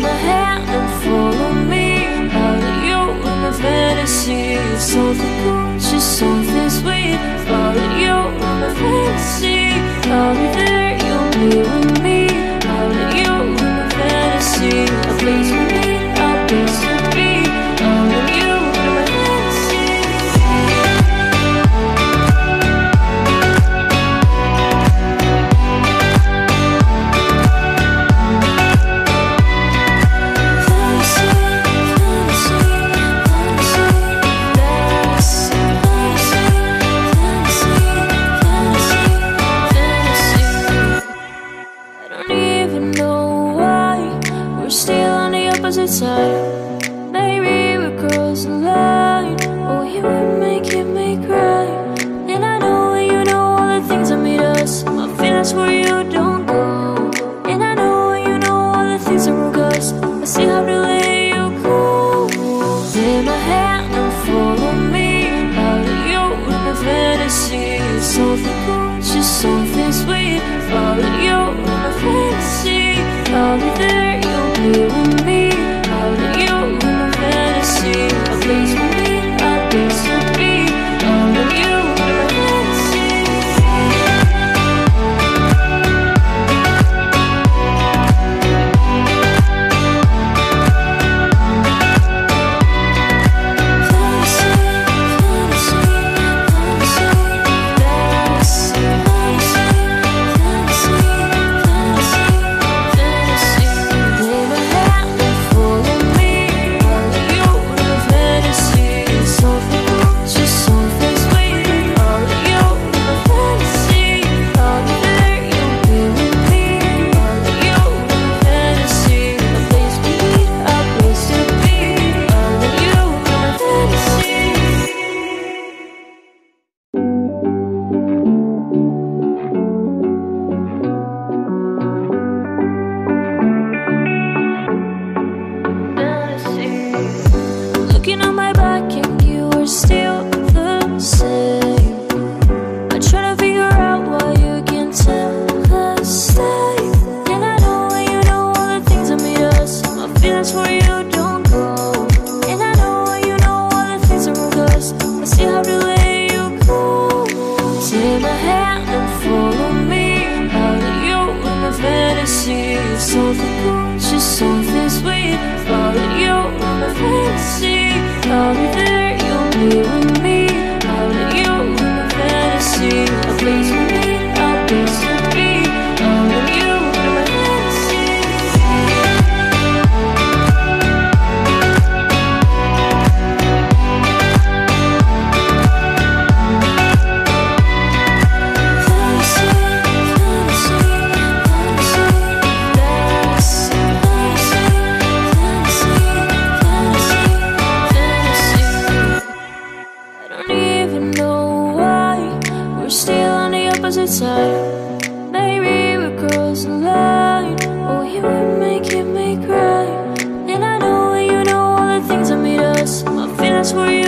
my hand and follow me. Out of you in my fantasy. Something cool, just something sweet. Follow you in my fantasy. I'll be there, you'll be with me. Out of you in my fantasy. A place to meet, a place to be. Out of you in my fantasy. Side. Maybe we cross the line. Oh, you would make me cry. And I know you know all the things that made us. My feelings for you don't go. And I know you know all the things that broke us. I still have to let you go. Take my hand and follow me. Out of you in my fantasy. Something cool, just something sweet. Follow you in my fantasy. I'll be there, you'll be with me. Out of you in my fantasy. A place to meet, a place to be. Out of you in my fantasy. Something cool, just something sweet. Follow you in my fantasy. I'll be there, you'll be with me. Out of you in my fantasy. A place to meet, a place to be. Out of you in my fantasy. Side. Maybe we cross the line. Oh, you would make me cry. And I know you know all the things that made us. My feelings for you